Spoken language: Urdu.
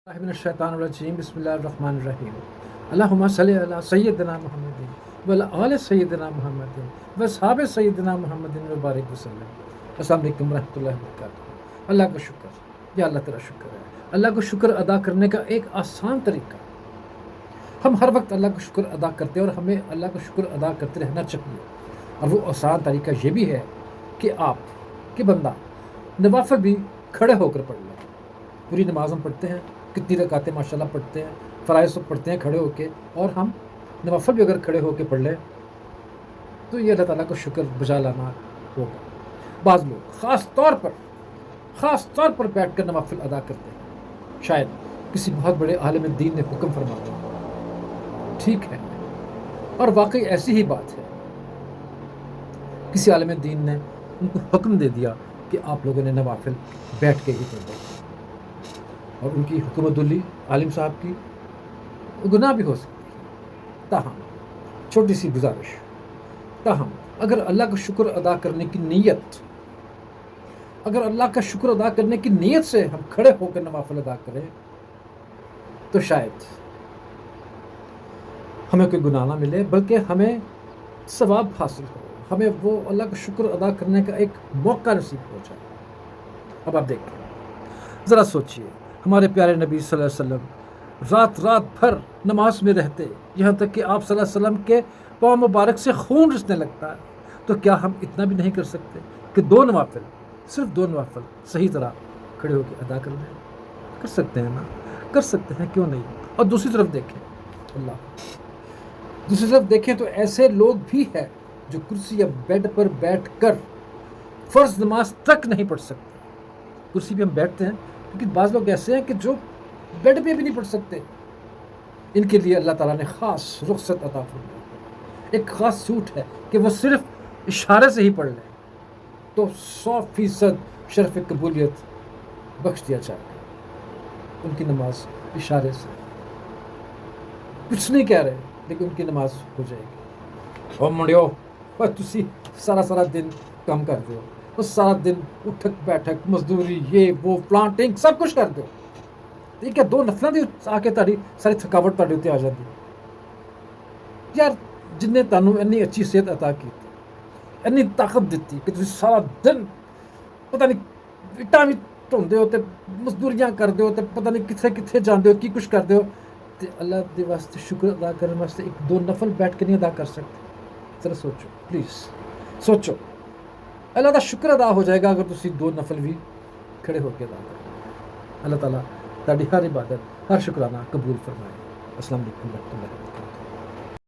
من الشیطان الرجیم بسم اللہ الرحمن الرحیم اللہم صلی علی سیدنا محمد وعلی آل سیدنا محمد واصحاب سیدنا محمد وبارک وسلم۔ السلام علیکم ورحمۃ اللہ وبرکاتہ۔ اللہ کا شکر، یا اللہ تیرا شکر ہے۔ اللہ کا شکر ادا کرنے کا ایک آسان طریقہ، ہم ہر وقت اللہ کا شکر ادا کرتے ہیں اور ہمیں اللہ کا شکر ادا کرتے رہنا چاہیے۔ اور وہ آسان طریقہ یہ بھی ہے کہ بندہ نوافل بھی کھڑے ہو کر پڑھ لے۔ پوری نماز ہم پڑھتے ہیں، کتنی رکعتیں ماشاءاللہ پڑھتے ہیں، فرائض سب پڑھتے ہیں کھڑے ہو کے، اور ہم نوافل بھی اگر کھڑے ہو کے پڑھ لیں تو یہ اللہ تعالیٰ کو شکر بجا لانا ہوگا۔ بعض لوگ خاص طور پر بیٹھ کر نوافل ادا کرتے ہیں، شاید کسی بہت بڑے عالم دین نے حکم فرما دیا، ٹھیک ہے، اور واقعی ایسی ہی بات ہے، کسی عالم دین نے ان کو حکم دے دیا کہ آپ لوگوں نے نوافل بیٹھ کے ہی پڑھنا، اور ان کی حکومت علی عالم صاحب کی گناہ بھی ہو سکتی ہے۔ تاہم چھوٹی سی گزارش، اگر اللہ کا شکر ادا کرنے کی نیت، اگر اللہ کا شکر ادا کرنے کی نیت سے ہم کھڑے ہو کر نوافل ادا کریں تو شاید ہمیں کوئی گناہ نہ ملے، بلکہ ہمیں ثواب حاصل ہو، ہمیں وہ اللہ کا شکر ادا کرنے کا ایک موقع نصیب ہو جائے۔ اب آپ دیکھیں، ذرا سوچئے، ہمارے پیارے نبی صلی اللہ علیہ وسلم رات بھر نماز میں رہتے، یہاں تک کہ آپ صلی اللہ علیہ وسلم کے پاؤں مبارک سے خون رسنے لگتا ہے، تو کیا ہم اتنا بھی نہیں کر سکتے کہ صرف دو نوافل صحیح طرح کھڑے ہو کے ادا کر لیں؟ کر سکتے ہیں نا، کر سکتے ہیں، کیوں نہیں؟ اور دوسری طرف دیکھیں تو ایسے لوگ بھی ہیں جو کرسی یا بیڈ پر بیٹھ کر فرض نماز تک نہیں پڑھ سکتے۔ کرسی پہ ہم بیٹھتے ہیں، لیکن بعض لوگ ایسے ہیں کہ جو بیڈ پہ بھی نہیں پڑھ سکتے۔ ان کے لیے اللہ تعالیٰ نے خاص رخصت عطا فرمائی، ایک خاص چھوٹ ہے کہ وہ صرف اشارے سے ہی پڑھ لیں تو 100% شرف قبولیت بخش دیا جائے گا۔ ان کی نماز اشارے سے، کچھ نہیں کہہ رہے، لیکن ان کی نماز ہو جائے گی۔ او منڈیو، تسی سارا دن کام کر دو، وہ سارا دن اٹھک بیٹھک مزدوری، یہ وہ پلانٹنگ سب کچھ کر دو، یہ کیا دو نفلیں دی آ کے تاری ساری تھکاوٹ تاری اتنے آ جاتی؟ یار جن نے تانوں اتنی اچھی صحت عطا کی تھی، اتنی طاقت دیتی کہ تسی سارا دن پتہ نہیں اٹاں بھی ڈھوندے ہو تے مزدوریاں کردے ہو تے پتہ نہیں کتھے جاندے ہو، کی کچھ کردے ہو، تے اللہ دے واسطے شکر ادا کرنے واسطے ایک دو نفل بیٹھ کے نہیں ادا کر سکتے؟ ذرا سوچو، پلیز سوچو، اللہ کا شکر ادا ہو جائے گا اگر تسی دو نفل بھی کھڑے ہو کے ادا کرو۔ اللہ تعالیٰ تاری ہر عبادت، ہر شکرانہ قبول فرمائے۔ السلام علیکم ورحمۃ اللہ وبرکاتہ۔